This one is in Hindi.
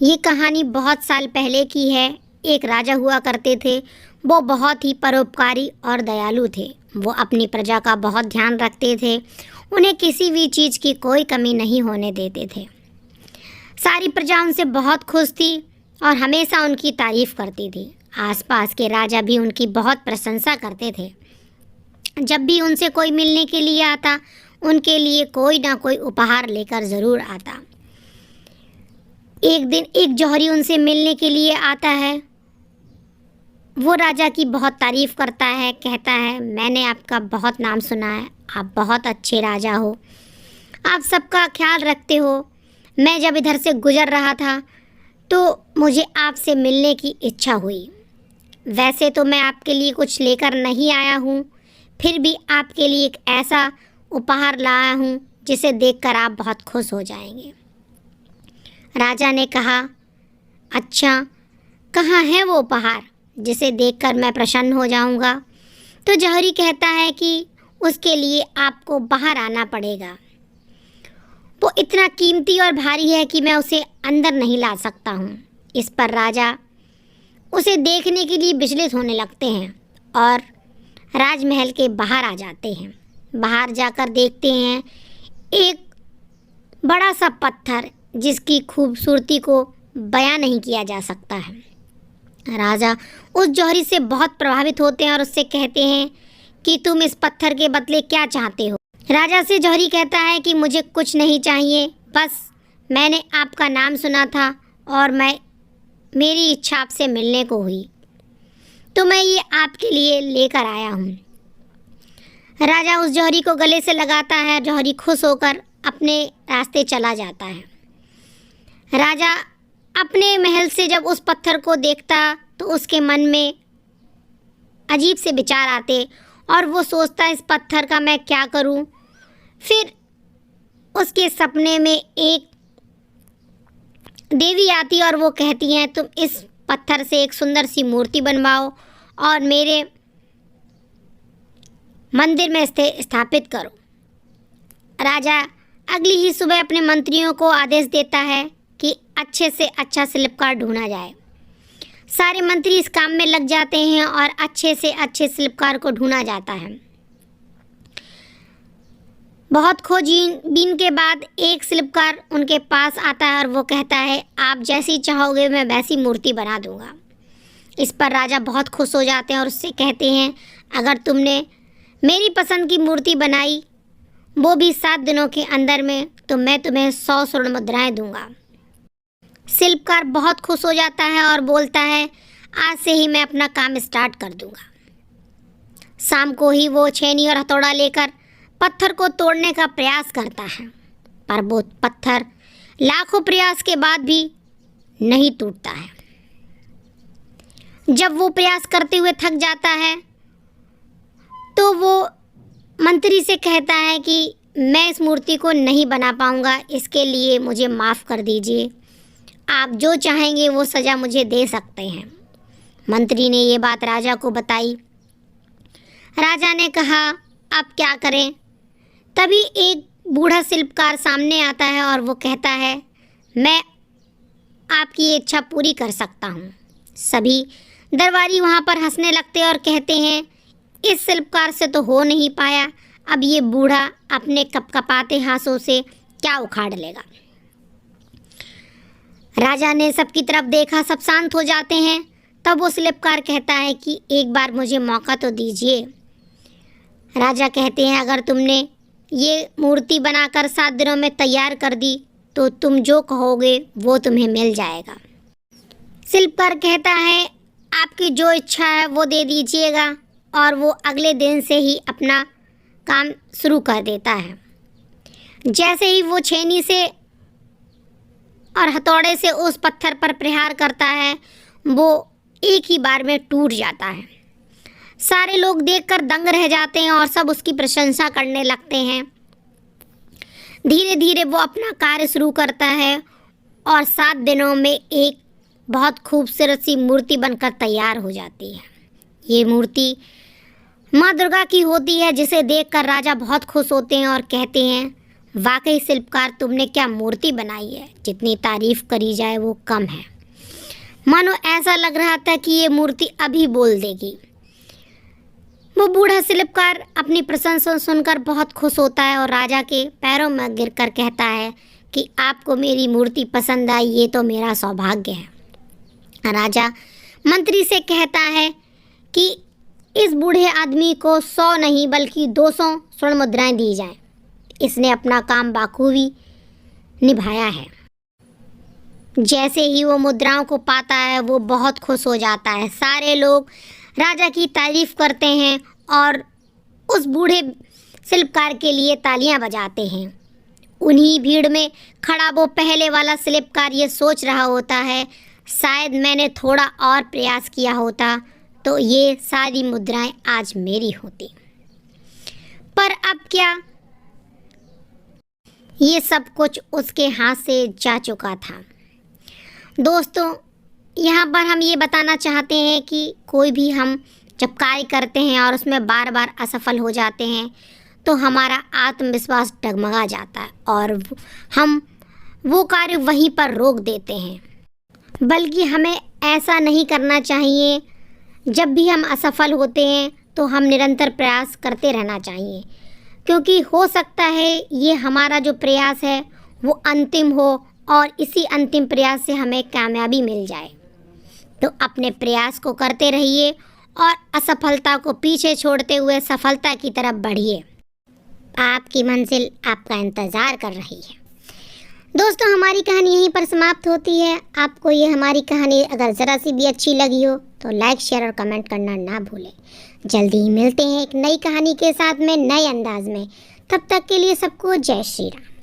ये कहानी बहुत साल पहले की है। एक राजा हुआ करते थे। वो बहुत ही परोपकारी और दयालु थे। वो अपनी प्रजा का बहुत ध्यान रखते थे। उन्हें किसी भी चीज़ की कोई कमी नहीं होने देते थे। सारी प्रजा उनसे बहुत खुश थी और हमेशा उनकी तारीफ करती थी। आसपास के राजा भी उनकी बहुत प्रशंसा करते थे। जब भी उनसे कोई मिलने के लिए आता, उनके लिए कोई ना कोई उपहार लेकर ज़रूर आता। एक दिन एक जौहरी उनसे मिलने के लिए आता है। वो राजा की बहुत तारीफ़ करता है, कहता है, मैंने आपका बहुत नाम सुना है, आप बहुत अच्छे राजा हो, आप सबका ख्याल रखते हो। मैं जब इधर से गुज़र रहा था तो मुझे आपसे मिलने की इच्छा हुई। वैसे तो मैं आपके लिए कुछ लेकर नहीं आया हूँ, फिर भी आपके लिए एक ऐसा उपहार लाया हूँ जिसे देखकर आप बहुत खुश हो जाएंगे। राजा ने कहा, अच्छा, कहाँ है वो उपहार जिसे देखकर मैं प्रसन्न हो जाऊंगा? तो जौहरी कहता है कि उसके लिए आपको बाहर आना पड़ेगा। वो इतना कीमती और भारी है कि मैं उसे अंदर नहीं ला सकता हूँ। इस पर राजा उसे देखने के लिए विचलित होने लगते हैं और राजमहल के बाहर आ जाते हैं। बाहर जाकर देखते हैं एक बड़ा सा पत्थर जिसकी खूबसूरती को बयां नहीं किया जा सकता है। राजा उस जौहरी से बहुत प्रभावित होते हैं और उससे कहते हैं कि तुम इस पत्थर के बदले क्या चाहते हो? राजा से जौहरी कहता है कि मुझे कुछ नहीं चाहिए, बस मैंने आपका नाम सुना था और मेरी इच्छा आपसे मिलने को हुई, तो मैं ये आपके लिए लेकर आया हूँ। राजा उस जौहरी को गले से लगाता है। जौहरी खुश होकर अपने रास्ते चला जाता है। राजा अपने महल से जब उस पत्थर को देखता तो उसके मन में अजीब से विचार आते और वो सोचता, इस पत्थर का मैं क्या करूं? फिर उसके सपने में एक देवी आती और वो कहती हैं, तुम इस पत्थर से एक सुंदर सी मूर्ति बनवाओ और मेरे मंदिर में स्थापित करो। राजा अगली ही सुबह अपने मंत्रियों को आदेश देता है कि अच्छे से अच्छा शिल्पकार ढूंढा जाए। सारे मंत्री इस काम में लग जाते हैं और अच्छे से अच्छे शिल्पकार को ढूंढा जाता है। बहुत खोजबीन के बाद एक शिल्पकार उनके पास आता है और वो कहता है, आप जैसी चाहोगे मैं वैसी मूर्ति बना दूंगा। इस पर राजा बहुत खुश हो जाते हैं और उससे कहते हैं, अगर तुमने मेरी पसंद की मूर्ति बनाई, वो भी 7 दिनों के अंदर में, तो मैं तुम्हें 100 स्वर्ण मुद्राएं दूंगा। शिल्पकार बहुत खुश हो जाता है और बोलता है, आज से ही मैं अपना काम स्टार्ट कर दूंगा। शाम को ही वो छेनी और हथौड़ा लेकर पत्थर को तोड़ने का प्रयास करता है, पर वो पत्थर लाखों प्रयास के बाद भी नहीं टूटता है। जब वो प्रयास करते हुए थक जाता है तो वो मंत्री से कहता है कि मैं इस मूर्ति को नहीं बना पाऊंगा, इसके लिए मुझे माफ़ कर दीजिए, आप जो चाहेंगे वो सज़ा मुझे दे सकते हैं। मंत्री ने ये बात राजा को बताई। राजा ने कहा, अब क्या करें? तभी एक बूढ़ा शिल्पकार सामने आता है और वो कहता है, मैं आपकी इच्छा पूरी कर सकता हूँ। सभी दरबारी वहाँ पर हंसने लगते और कहते हैं, इस शिल्पकार से तो हो नहीं पाया, अब ये बूढ़ा अपने कपकपाते हाथों से क्या उखाड़ लेगा। राजा ने सबकी तरफ देखा, सब शांत हो जाते हैं। तब वो शिल्पकार कहता है कि एक बार मुझे मौका तो दीजिए। राजा कहते हैं, अगर तुमने ये मूर्ति बनाकर 7 दिनों में तैयार कर दी तो तुम जो कहोगे वो तुम्हें मिल जाएगा। शिल्पकार कहता है, आपकी जो इच्छा है वो दे दीजिएगा, और वो अगले दिन से ही अपना काम शुरू कर देता है। जैसे ही वो छेनी से और हथौड़े से उस पत्थर पर प्रहार करता है, वो एक ही बार में टूट जाता है। सारे लोग देखकर दंग रह जाते हैं और सब उसकी प्रशंसा करने लगते हैं। धीरे धीरे वो अपना कार्य शुरू करता है और 7 दिनों में एक बहुत खूबसूरत सी मूर्ति बनकर तैयार हो जाती है। ये मूर्ति माँ दुर्गा की होती है, जिसे देखकर राजा बहुत खुश होते हैं और कहते हैं, वाकई शिल्पकार, तुमने क्या मूर्ति बनाई है, जितनी तारीफ करी जाए वो कम है। मानो ऐसा लग रहा था कि ये मूर्ति अभी बोल देगी। वो बूढ़ा शिल्पकार अपनी प्रशंसा सुनकर बहुत खुश होता है और राजा के पैरों में गिरकर कहता है कि आपको मेरी मूर्ति पसंद आई, ये तो मेरा सौभाग्य है। राजा मंत्री से कहता है कि इस बूढ़े आदमी को 100 नहीं बल्कि 200 स्वर्ण मुद्राएं दी जाएं। इसने अपना काम बाखूबी निभाया है। जैसे ही वो मुद्राओं को पाता है वो बहुत खुश हो जाता है। सारे लोग राजा की तारीफ करते हैं और उस बूढ़े शिल्पकार के लिए तालियां बजाते हैं। उन्हीं भीड़ में खड़ा वो पहले वाला शिल्पकार ये सोच रहा होता है, शायद मैंने थोड़ा और प्रयास किया होता तो ये सारी मुद्राएं आज मेरी होती। पर अब क्या, ये सब कुछ उसके हाथ से जा चुका था। दोस्तों, यहाँ पर हम ये बताना चाहते हैं कि कोई भी हम जब कार्य करते हैं और उसमें बार बार असफल हो जाते हैं तो हमारा आत्मविश्वास डगमगा जाता है और हम वो कार्य वहीं पर रोक देते हैं। बल्कि हमें ऐसा नहीं करना चाहिए। जब भी हम असफल होते हैं तो हम निरंतर प्रयास करते रहना चाहिए, क्योंकि हो सकता है ये हमारा जो प्रयास है वो अंतिम हो और इसी अंतिम प्रयास से हमें कामयाबी मिल जाए। तो अपने प्रयास को करते रहिए और असफलता को पीछे छोड़ते हुए सफलता की तरफ बढ़िए। आपकी मंजिल आपका इंतज़ार कर रही है। दोस्तों, हमारी कहानी यहीं पर समाप्त होती है। आपको ये हमारी कहानी अगर ज़रा सी भी अच्छी लगी हो तो लाइक, शेयर और कमेंट करना ना भूलें। जल्दी ही मिलते हैं एक नई कहानी के साथ में, नए अंदाज में। तब तक के लिए सबको जय श्री राम।